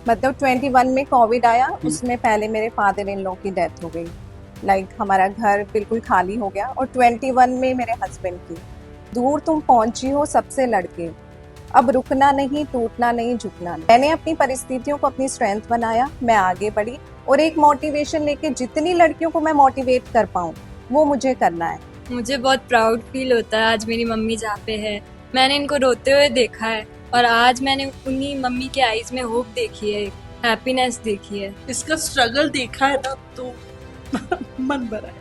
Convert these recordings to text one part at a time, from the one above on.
मतलब 21 में कोविड आया, उसमें पहले मेरे फादर इन लॉ की डेथ हो गई। हमारा घर बिल्कुल खाली हो गया। और 21 में मेरे हस्बैंड की। दूर तुम पहुंची हो सबसे लड़के, अब रुकना नहीं, टूटना नहीं, झुकना नहीं। मैंने अपनी परिस्थितियों को अपनी स्ट्रेंथ बनाया, मैं आगे बढ़ी और एक मोटिवेशन लेके जितनी लड़कियों को मैं मोटिवेट कर पाऊँ वो मुझे करना है। मुझे बहुत प्राउड फील होता है आज मेरी मम्मी जहाँ पे है। मैंने इनको रोते हुए देखा है और आज मैंने उन्हीं मम्मी के आईज में होप देखी है, हैप्पीनेस देखी है। इसका स्ट्रगल देखा है ना तो मन भरा है।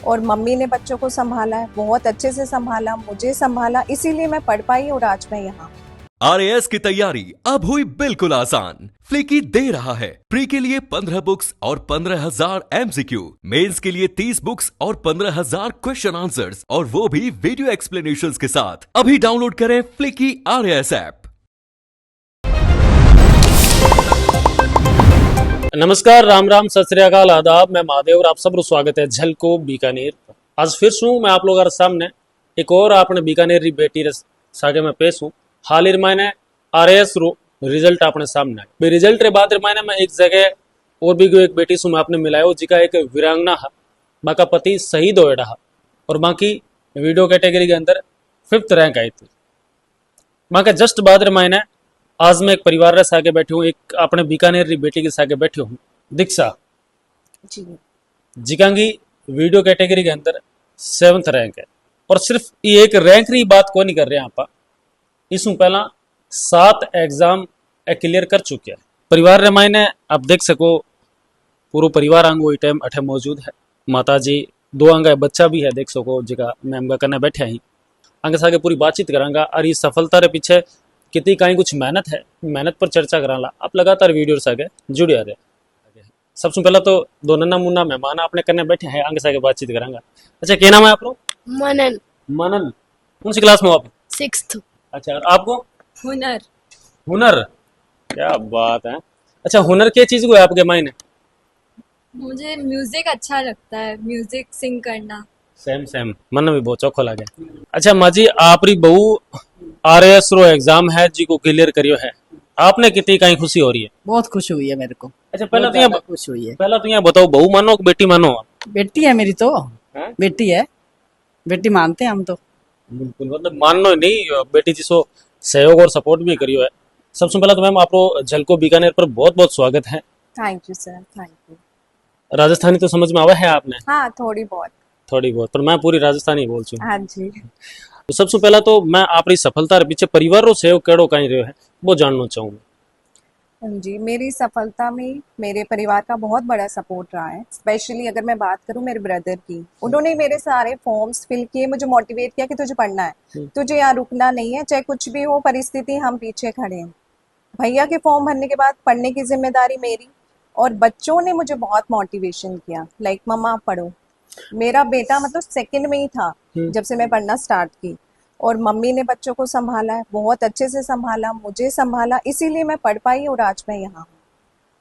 और मम्मी ने बच्चों को संभाला है, बहुत अच्छे से संभाला, मुझे संभाला, इसीलिए मैं पढ़ पाई और आज मैं यहाँ। RAS की तैयारी अब हुई बिल्कुल आसान। फ्लिकी दे रहा है प्री के लिए 15 बुक्स और 15,000 MCQ, मेंस के लिए 30 बुक्स और 15,000 क्वेश्चन आंसर्स, और वो भी वीडियो एक्सप्लेनेशंस के साथ। अभी डाउनलोड करें फ्लिकी RAS ऐप। नमस्कार, राम राम, सत श्री अकाल, आदाब। मैं महादेव और आप सबको स्वागत है झलको बीकानेर। आज फिर से मैं आप लोगों के सामने एक और आपने बीकानेर री बेटी सागे में पेश हूँ। हाल ही मैंने RAS रो रिजल्ट अपने सामने है। रिजल्ट रे बाद मैंने मैं एक जगह और भी एक बेटी से मैं आपने मिलाया जिका एक वीरांगना है, बाका पति शहीद हो रहा और बाकी वीडियो कैटेगरी के अंदर 5th रैंक आई थी। बाका जस्ट बाद मैंने आज मैं एक परिवार के सागे बैठी हूँ, एक अपने बीकानेर री बेटी के सागे बैठी हूँ, दीक्षा जी। जिकांगी वीडियो कैटेगरी के अंदर 7th रैंक है। और सिर्फ ये एक रैंक री बात को नहीं कर रहे हैं आप, इसमें पहला 7 एग्जाम क्लियर कर चुके हैं। परिवार रे मायने आप देख सको पूरा परिवार आंगो टाइम अठे मौजूद है। माता जी 2 अंगा बच्चा भी है, देख सको जिका मैम का करने बैठे हैं। आगे सागे पूरी बातचीत करांगा और ये सफलता रे पीछे कितनी कहीं कुछ मेहनत है, मेहनत पर चर्चा कराला। आप लगातार वीडियो सागे जुड़े आ रहे। सबसे पहला तो 2 नन्ना मुन्ना मेहमान आपने करने बैठे हैं, आगे सागे बातचीत करांगा। अच्छा, क्या नाम है आप लोग? मनन। मनन, कौन सी क्लास में हो आप? 6th। अच्छा, और आपको? हुनर। हुनर, क्या बात है। अच्छा, हुनर क्या चीज को है आपके मायने? मुझे म्यूजिक अच्छा लगता है, म्यूजिक सिंग करना। सेम मन भी बहुत चौखो लगे। अच्छा माँ जी, आपरी बहू RAS रो एग्जाम है जी को क्लियर करियो है, आपने कितनी कहीं खुशी हो रही है? बहुत खुश हुई है मेरे को। अच्छा, खुश हुई है। पहला तो यहाँ बताओ, बहू मानो कि बेटी मानो? बेटी है मेरी तो। हैं? बेटी है, बेटी मानते हैं हम तो। बिल्कुल, मतलब मानो नहीं, बेटी जी सो सहयोग और सपोर्ट भी करियो है। सबसे पहला तो मैम आपको झलको बीकानेर पर बहुत बहुत स्वागत है। Thank you sir, thank you. Rajasthani तो समझ में आवा है आपने? हाँ, थोड़ी बहुत। थोड़ी बहुत, पर मैं पूरी राजस्थानी बोल चुका। हाँ जी। तो सबसे पहला तो मैं आपरी सफलता रे पीछे परिवार रो सहयोग केड़ो कहीं रहो है वो जानना चाहूंगा। हाँ जी, मेरी सफलता में मेरे परिवार का बहुत बड़ा सपोर्ट रहा है। स्पेशली अगर मैं बात करूं मेरे ब्रदर की, उन्होंने मेरे सारे फॉर्म्स फिल किए, मुझे मोटिवेट किया कि तुझे पढ़ना है, तुझे यहाँ रुकना नहीं है, चाहे कुछ भी हो परिस्थिति, हम पीछे खड़े हैं। भैया के फॉर्म भरने के बाद पढ़ने की जिम्मेदारी मेरी, और बच्चों ने मुझे बहुत मोटिवेशन किया, मम्मा आप पढ़ो। मेरा बेटा मतलब 2nd में ही था जब से मैं पढ़ना स्टार्ट की, और मम्मी ने बच्चों को संभाला है, बहुत अच्छे से संभाला, मुझे संभाला, इसीलिए मैं पढ़ पाई और आज मैं यहाँ हूँ।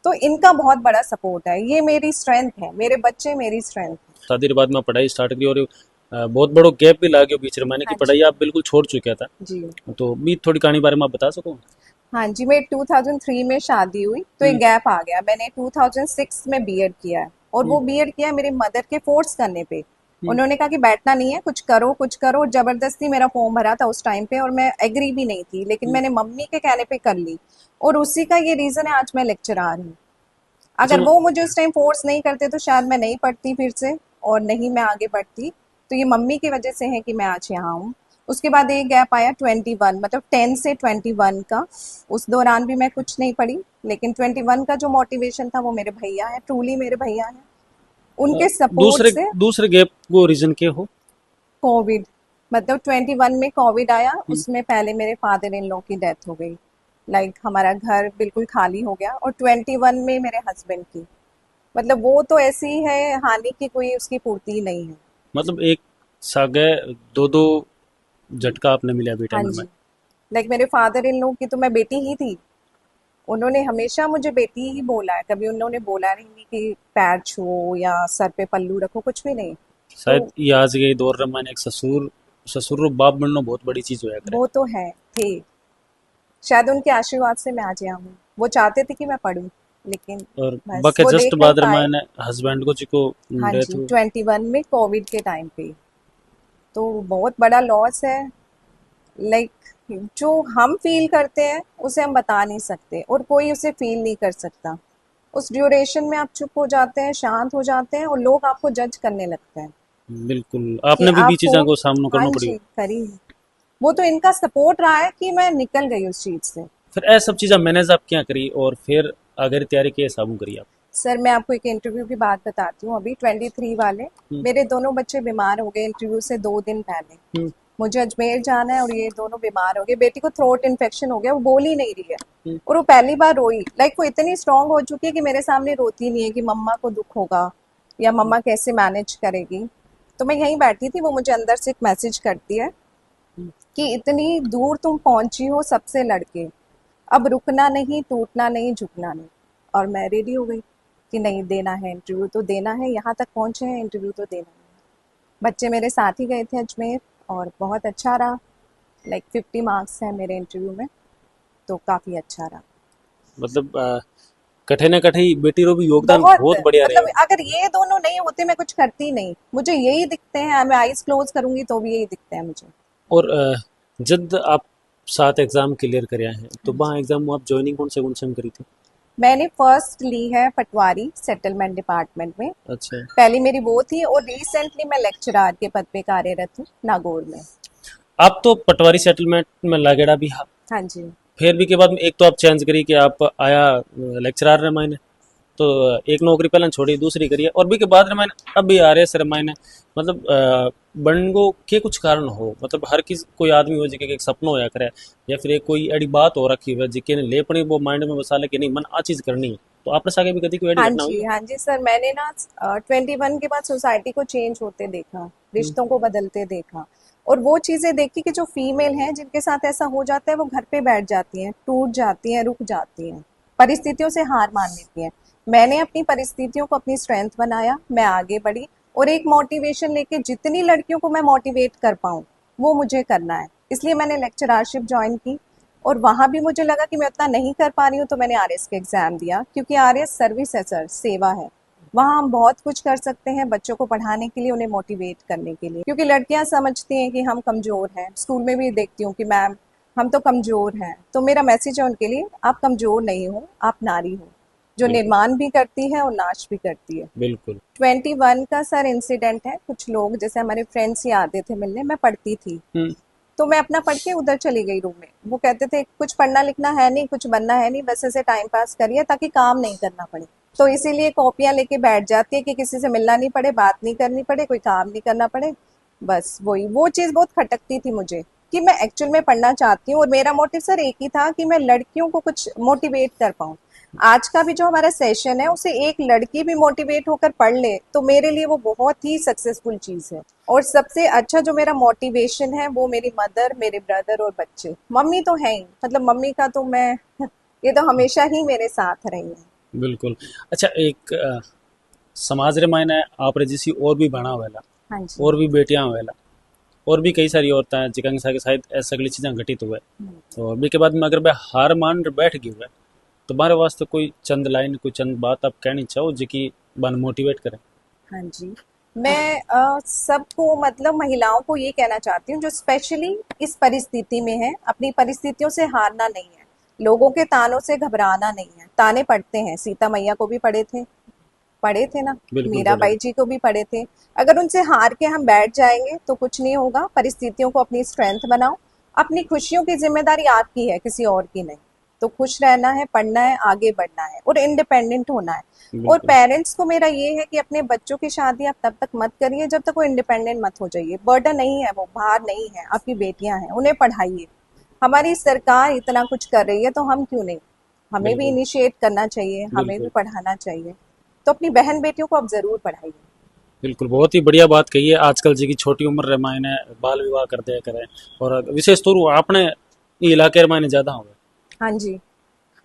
तो इनका बहुत बड़ा सपोर्ट है, ये मेरी स्ट्रेंथ है, मेरे बच्चे मेरी स्ट्रेंथ है। शादी के बाद में पढ़ाई स्टार्ट की और बहुत बड़ो गैप भी लागे बीच में, मैंने की पढ़ाई आप बिल्कुल छोड़ चुका था जी। तो भी थोड़ी कहानी बारे में आप बता सको? हाँ जी, मैं 2003 में शादी हुई तो एक गैप आ गया। मैंने 2006 में बीएड किया है, और वो बीएड किया मेरे मदर के फोर्स करने पे। उन्होंने कहा कि बैठना नहीं है, कुछ करो कुछ करो, जबरदस्ती मेरा फॉर्म भरा था उस टाइम पे, और मैं एग्री भी नहीं थी, लेकिन मैंने मम्मी के कहने पे कर ली, और उसी का ये रीजन है आज मैं लेक्चरर हूँ। अगर वो मुझे उस टाइम फोर्स नहीं करते तो शायद मैं नहीं पढ़ती फिर से, और नहीं मैं आगे बढ़ती। तो ये मम्मी की वजह से है कि मैं आज यहाँ हूँ। उसके बाद एक गैप आया 21, मतलब 10 से 21 का, उस दौरान भी मैं कुछ नहीं पढ़ी, लेकिन 21 का जो मोटिवेशन था वो मेरे भैया है, ट्रूली मेरे भैया है, उनके सपोर्ट से। दूसरे गैप को रीजन क्या हो? कोविड, मतलब 21 में कोविड आया, उसमें पहले मेरे फादर इन लॉ की डेथ हो गई। हमारा घर बिल्कुल खाली हो गया, और 21 में मेरे हस्बैंड की, मतलब वो तो ऐसी है हानि की कोई उसकी पूर्ति ही नहीं है। मतलब एक सागे दो झटका आपने मिला बेटा हाँ में। जी, मेरे फादर इन लॉ की तो मैं बेटी ही थी, उन्होंने हमेशा मुझे बेटी ही बोला है, कभी उन्होंने बोला नहीं कि पैर छुओ या सर पे पल्लू रखो, कुछ भी नहीं। शायद तो ये आज के दौर में मैंने एक ससुर रो बाप बनना बहुत बड़ी चीज होया करे। वो तो है थे, शायद उनके आशीर्वाद से मैं आज यहाँ हूँ। वो चाहते थे कि मैं पढूं, लेकिन और बस बाकी वो जस्ट देख नहीं बाद पाए। मैंने हस्बैंड को जी को हाँ डेथ जी, हुई। 21 में कोविड के टाइम पे। तो बहुत बड़ा लॉस है। लाइक जो हम फील करते हैं उसे हम बता नहीं सकते और कोई उसे फील नहीं कर सकता। उस ड्यूरेशन में आप चुप हो जाते हैं, शांत हो जाते हैं और लोग आपको जज करने लगते हैं बिल्कुल, कि आपने भी आप चीज़ों हो। को सामना हाँ करना पड़ी जी, हो। करी है। वो तो इनका सपोर्ट रहा है कि मैं निकल गई उस चीज से। फिर ऐ सब चीज़ें मैनेज आप क्या करी और फिर आगे तैयारी के हिसाब करी आप? सर मैं आपको एक इंटरव्यू की बात बताती हूँ। अभी 23 वाले हम्म, मेरे दोनों बच्चे बीमार हो गए इंटरव्यू से 2 दिन पहले। हम्म, मुझे अजमेर जाना है और ये दोनों बीमार हो गए। बेटी को थ्रोट इन्फेक्शन हो गया, वो बोल ही नहीं रही है हम्म, और वो पहली बार रोई। लाइक वो इतनी स्ट्रांग हो चुकी है कि मेरे सामने रोती नहीं है कि मम्मा को दुख होगा या मम्मा कैसे मैनेज करेगी। तो मैं यहीं बैठी थी, वो मुझे अंदर से एक मैसेज करती है कि इतनी दूर तुम पहुंची हो सबसे लड़के, अब रुकना नहीं, टूटना नहीं, झुकना नहीं। और मैं रेडी हो गई कि नहीं, देना है इंटरव्यू तो देना है, यहाँ तक पहुंचे हैं इंटरव्यू तो देना है। बच्चे मेरे साथ ही गए थे अजमेर और बहुत अच्छा रहा। लाइक 50 मार्क्स हैं मेरे इंटरव्यू में, तो काफ़ी अच्छा रहा। मतलब कठे न कठे बेटी रो भी योगदान बहुत, बहुत बढ़िया मतलब रहा। अगर ये दोनों नहीं होते मैं कुछ करती नहीं। मुझे यही दिखते हैं, मैं आईज क्लोज करूंगी तो भी यही दिखते हैं मुझे। और जब आप 7 एग्जाम क्लियर करे हैं तो हाँ वहाँ जी। एग्जाम में आप ज्वाइनिंग कौन से में करी थी? मैंने फर्स्ट ली है पटवारी सेटलमेंट डिपार्टमेंट में। अच्छा, पहली मेरी वो थी और रिसेंटली मैं लेक्चरार के पद पे कार्यरत हूँ नागौर में। आप तो पटवारी सेटलमेंट में लागेड़ा भी हा। हाँ जी। फिर भी के बाद में एक तो आप चेंज करी कि आप आया लेक्चरार रे मायने, तो एक नौकरी पहले छोड़ी दूसरी करी है और भी के बाद रे मायने अब भी आ रहे सर मायने। मतलब बनगो के कुछ कारण हो, मतलब हर किस कोई आदमी हो जिके एक सपना होया करे या फिर एक कोई एडी बात हो रखी है जिके ने ले पड़ी वो माइंड में बसा ले कि नहीं मन आ चीज करनी है। तो आपने सागे भी कभी कोई एडी हाँ घटना हुई जी, है? हाँ जी सर, मैंने ना 21 के बाद सोसाइटी को चेंज होते देखा, रिश्तों को बदलते देखा और वो चीजें देखी कि जो फीमेल हैं जिनके साथ ऐसा हो जाता है वो घर पे बैठ जाती हैं, टूट जाती हैं, रुक जाती हैं, परिस्थितियों से हार मान लेती हैं। मैंने अपनी परिस्थितियों को अपनी स्ट्रेंथ बनाया, मैं आगे बढ़ी और एक मोटिवेशन लेके जितनी लड़कियों को मैं मोटिवेट कर पाऊँ वो मुझे करना है। इसलिए मैंने लेक्चररशिप ज्वाइन की और वहां भी मुझे लगा कि मैं उतना नहीं कर पा रही हूँ तो मैंने आरएस का एग्जाम दिया, क्योंकि आरएस सर्विस है सर, सेवा है। वहाँ हम बहुत कुछ कर सकते हैं बच्चों को पढ़ाने के लिए, उन्हें मोटिवेट करने के लिए, क्योंकि लड़कियां समझती हैं कि हम कमजोर हैं। स्कूल में भी देखती हूँ कि मैम हम तो कमजोर हैं, तो मेरा मैसेज है उनके लिए, आप कमजोर नहीं हो, आप नारी हो जो बिल्कुल, निर्माण भी करती है और नाश भी करती है। बिल्कुल। 21 का सर इंसिडेंट है, कुछ लोग जैसे हमारे फ्रेंड्स ही आते थे मिलने, मैं पढ़ती थी हम्म, तो मैं अपना पढ़ के उधर चली गई रूम में। वो कहते थे कुछ पढ़ना लिखना है नहीं, कुछ बनना है नहीं, बस ऐसे टाइम पास करिए ताकि काम नहीं करना पड़े। तो इसीलिए कॉपियां लेके बैठ जाती है कि किसी से मिलना नहीं पड़े, बात नहीं करनी पड़े, कोई काम नहीं करना पड़े। बस वही वो चीज़ बहुत खटकती थी मुझे कि मैं एक्चुअल में पढ़ना चाहती हूँ और मेरा मोटिव सर एक ही था कि मैं लड़कियों को कुछ मोटिवेट कर पाऊँ। आज का भी जो हमारा सेशन है उसे एक लड़की भी मोटिवेट होकर पढ़ ले तो मेरे लिए वो बहुत ही सक्सेसफुल चीज़ है। और सबसे अच्छा जो मेरा मोटिवेशन है वो मेरी मदर, मेरे ब्रदर और बच्चे। मम्मी तो है ही, मतलब मम्मी का तो मैं ये तो हमेशा ही मेरे साथ रही है। बिल्कुल। अच्छा, एक समाज रे मायने आप रे जिसी और भी बना हुआ हाँ जी। और भी बेटियां हुआ और भी कई सारी औरतें हैं जिकंग सागे शायद ऐसा अगली चीज़ें घटित हुए। तो अभी के बाद में अगर मैं हार मान बैठ गई हुआ तो हमारे वास्ते कोई चंद लाइन कोई चंद बात आप कहनी चाहो जिकी बन मोटिवेट करें? हाँ जी। मैं सबको, मतलब महिलाओं को ये कहना चाहती हूँ जो स्पेशली इस परिस्थिति में है, अपनी परिस्थितियों से हारना नहीं है, लोगों के तानों से घबराना नहीं है। ताने पड़ते हैं, सीता मैया को भी पड़े थे ना, बिल्कुल पड़े। मीराबाई जी को भी पड़े थे। अगर उनसे हार के हम बैठ जाएंगे तो कुछ नहीं होगा। परिस्थितियों को अपनी स्ट्रेंथ बनाओ। अपनी खुशियों की जिम्मेदारी आपकी है, किसी और की नहीं। तो खुश रहना है, पढ़ना है, आगे बढ़ना है और इंडिपेंडेंट होना है। और बिल्कुल, पेरेंट्स को मेरा ये है कि अपने बच्चों की शादी आप तब तक मत करिए जब तक वो इंडिपेंडेंट मत हो जाइए। बर्डन नहीं है, वो भार नहीं है, आपकी बेटियां हैं, उन्हें पढ़ाइए। हमारी सरकार इतना कुछ कर रही है तो हम क्यों नहीं, हमें भी बिल्कुल, इनिशिएट करना चाहिए, हमें भी बिल्कुल, पढ़ाना चाहिए। तो अपनी बहन बेटियों को आप जरूर पढ़ाइए। बिल्कुल। बहुत ही बढ़िया बात कही है। आजकल जी की छोटी उम्र रे मायने बाल विवाह कर दिया करें और विशेष तौर पर आपने ये इलाके रे मायने ज़्यादा हो गए। हाँ जी।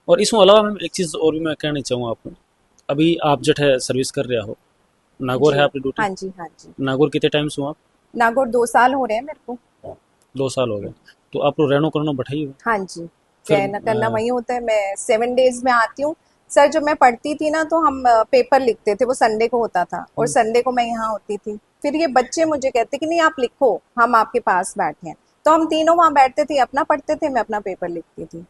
और इसमें अलावा मैं एक चीज़ और भी मैं कहना चाहूँ आपको। अभी आप जट है सर्विस कर रहे हो, नागौर जी। है आपकी ड्यूटी? हाँ जी। हाँ जी। नागौर कितने टाइम से हो आप? नागौर 2 साल हो रहे हैं मेरे को। 2 साल हो गए। तो आप लोग रहनो करनो बैठाई हो? हाँ जी। कहना करना वही होता है। मैं 7 डेज में आती हूँ सर। जब मैं पढ़ती थी ना तो हम पेपर लिखते थे, वो संडे को होता था और संडे को मैं यहाँ होती थी। फिर ये बच्चे मुझे कहते कि नहीं आप लिखो, हम आपके पास बैठे हैं, तो हम तीनों वहाँ बैठते थे, अपना पढ़ते थे, मैं अपना पेपर लिखती थी।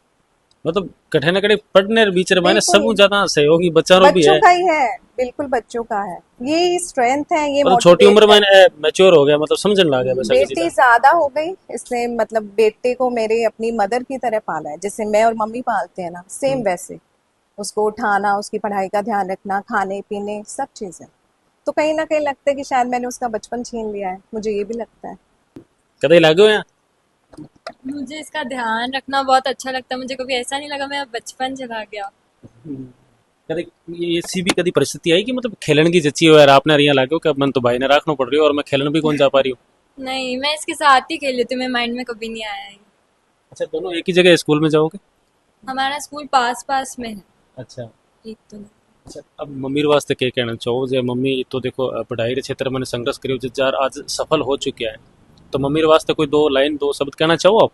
मतलब कठे न कठे पढ़ने बीच रे माने बिल्कुल। सब ज्यादा सहयोगी बच्चों भी बच्चों है। का ही है, बिल्कुल बच्चों का है, ये स्ट्रेंथ है, ये मतलब छोटी उम्र मोटिवेट है। में मैच्योर हो गया, मतलब समझने लग गया वैसा बेटी ज्यादा हो गई इसने, मतलब बेटे को मेरे अपनी मदर की तरह पाला है, जैसे मैं और मम्मी पालते हैं ना, सेम वैसे उसको उठाना, उसकी पढ़ाई का ध्यान रखना, खाने पीने सब चीजें। तो कहीं ना कहीं लगता है कि शायद मैंने उसका बचपन छीन लिया है, मुझे ये भी लगता है। कदे लागो या मुझे इसका ध्यान रखना बहुत अच्छा लगता है। मुझे कभी ऐसा नहीं लगा मेरा बचपन चला गया। कदे ये सी भी कदी परिस्थिति आई कि मतलब खेलन की जच्ची हो यार आपने रिया लागो कि अब मन तो भाई ने रखना पड़ रही हो और मैं खेलन भी कौन जा पा रही हूँ। नहीं, मैं इसके साथ ही खेली थी, मेरे माइंड में कभी नहीं आया है। अच्छा दोनों एक ही जगह स्कूल में जाओगे? हमारा स्कूल पास पास में है, अच्छा एक तो नहीं। अच्छा अब मम्मी रे वास्ते क्या कहना चाहो? जे मम्मी तो देखो पढ़ाई रे क्षेत्र में संघर्ष करियो जार आज सफल हो चुका है, तो मम्मी रे वास्ते कोई दो लाइन दो शब्द कहना चाहो आप?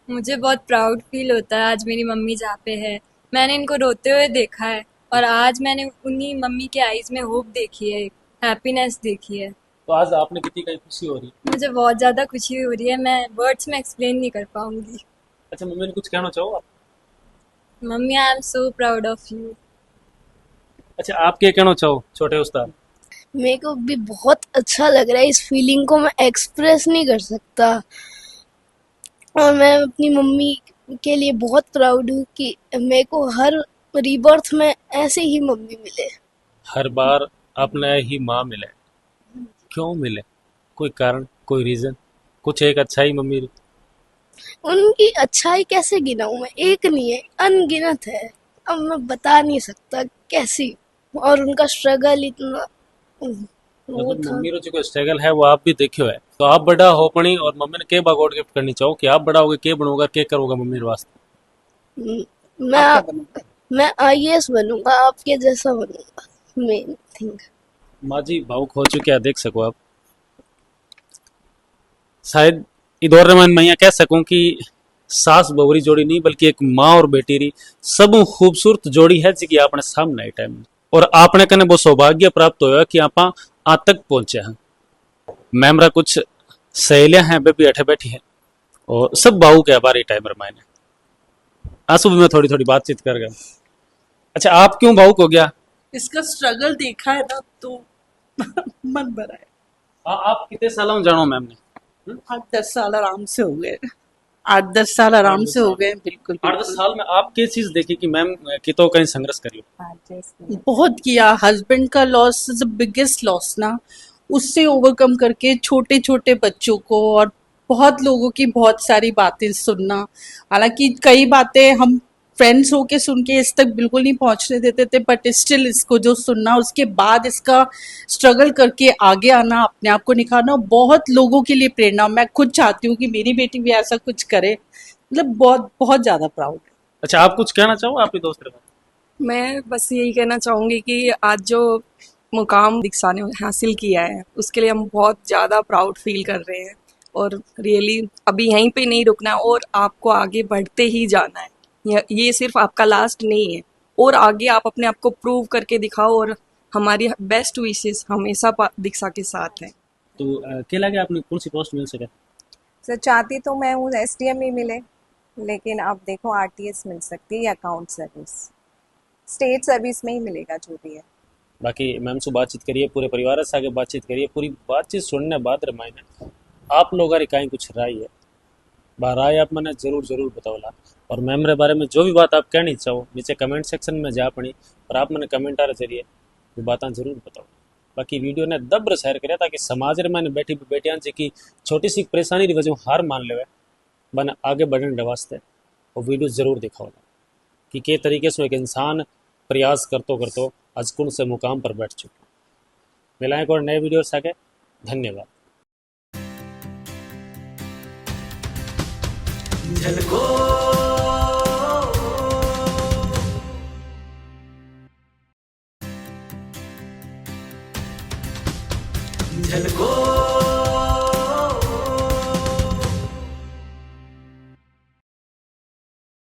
मुझे बहुत प्राउड फील होता है आज मेरी मम्मी जहाँ पे है। मैंने इनको रोते हुए देखा है और आज मैंने उन्हीं मम्मी के आईज में होप देखी है, हैप्पीनेस देखी है। तो आज आपने कितनी कहीं खुशी हो रही है? मुझे बहुत ज़्यादा खुशी हो रही है, मैं वर्ड्स में एक्सप्लेन नहीं कर पाऊंगी। अच्छा मम्मी ने कुछ कहना चाहो आप? Mummy, I am so proud of you. अच्छा आप क्या कहना चाहो छोटे उस्ताद? मेरे को भी बहुत अच्छा लग रहा है, इस फीलिंग को मैं एक्सप्रेस नहीं कर सकता। और मैं अपनी मम्मी के लिए बहुत प्राउड हूँ कि मेरे को हर रीबर्थ में ऐसे ही मम्मी मिले। हर बार अपने ही माँ मिले, क्यों मिले? कोई कारण, कोई रीजन, कुछ एक अच्छाई मम्मी री? उनकी अच्छाई कैसे गिनाऊं मैं, एक नहीं है, अनगिनत है। अब मैं बता नहीं सकता कैसी। और उनका स्ट्रगल इतना वो मतलब था। मम्मी रो जो स्ट्रगल है वो आप भी देखियो है, तो आप बड़ा हो पड़ी और मम्मी ने के बागोड गिफ्ट करनी चाहो कि आप बड़ा होगे के बनोगा के करोगा मम्मी रे वास्ते? मैं IAS बनूंगा, आपके जैसा बनूंगा, मेन थिंग। माँ जी भावुक हो चुके हैं, देख सको आप। शायद इधर में मैं कह सकूं कि सास बहुरी जोड़ी नहीं बल्कि एक माँ और बेटी री सब खूबसूरत जोड़ी है जी आपने सामने आई टाइम में। और आपने कने वो सौभाग्य प्राप्त होया कि आप आज तक पहुंचे हैं। मैमरा कुछ सहेलियां हैं वे भी अठे बैठी है और सब भावुक है हमारे टाइम मैंने आंसू भी मैं थोड़ी थोड़ी बातचीत कर गया। अच्छा आप क्यों भावुक हो गया? इसका स्ट्रगल देखा है ना तो मन भरा है। आप कितने सालों में जानो मैम ने? 8-10 साल आराम से हो गए। 8-10 साल आराम से हो गए, बिल्कुल 8-10 बिल्कुल। साल में आप क्या चीज देखी कि मैम की तो कहीं संघर्ष करियो? बहुत किया। हस्बैंड का loss is the biggest loss ना, उससे ओवरकम करके छोटे छोटे बच्चों को और बहुत लोगों की बहुत सारी बातें सुनना। हालांकि कई बातें हम फ्रेंड्स होके सुन के इस तक बिल्कुल नहीं पहुंचने देते थे, बट स्टिल इसको जो सुनना, उसके बाद इसका स्ट्रगल करके आगे आना, अपने आप को निखारना, बहुत लोगों के लिए प्रेरणा। मैं खुद चाहती हूँ कि मेरी बेटी भी ऐसा कुछ करे। मतलब बहुत बहुत ज्यादा प्राउड है। अच्छा आप कुछ कहना चाहो आपके दोस्त के? मैं बस यही कहना चाहूँगी कि आज जो मुकाम दीक्षा ने हासिल किया है उसके लिए हम बहुत ज़्यादा प्राउड फील कर रहे हैं। और रियली अभी यहीं पे नहीं रुकना और आपको आगे बढ़ते ही जाना है। ये सिर्फ आपका लास्ट नहीं है, और आगे आप अपने आप को प्रूव करके दिखाओ। और हमारी बेस्ट विशेस हमेशा दीक्षा के साथ है। तो क्या लगे आपने कौन सी पोस्ट मिल सके? सर चाहती तो मैं हूँ SDM ही मिले, लेकिन अब देखो RTS मिल सकती है या अकाउंट सर्विस, स्टेट सर्विस में ही मिलेगा जो भी है। बाकी मैम से बातचीत करिए, पूरे परिवार से आगे बातचीत करिए, पूरी बातचीत सुनने बाद रमायने आप लोग कहीं कुछ राय है राय आप मैंने जरूर जरूर बताओला। और मैम रे बारे में जो भी बात आप कहनी चाहो नीचे कमेंट सेक्शन में जा पड़ी और आप मैंने कमेंट आरे जरिए वो बातें जरूर बताओ। बाकी वीडियो ने दब्र शेयर करें ताकि समाज रे मैंने बैठी बेटियां जी की छोटी सी परेशानी की वजह हार मान ले मैंने आगे बढ़ने वास्ते वो वीडियो जरूर दिखाओ कि के तरीके से एक इंसान प्रयास करतो आज कौन से मुकाम पर बैठ चुके। मिलाएं और नए वीडियो से आगे। धन्यवाद। झलको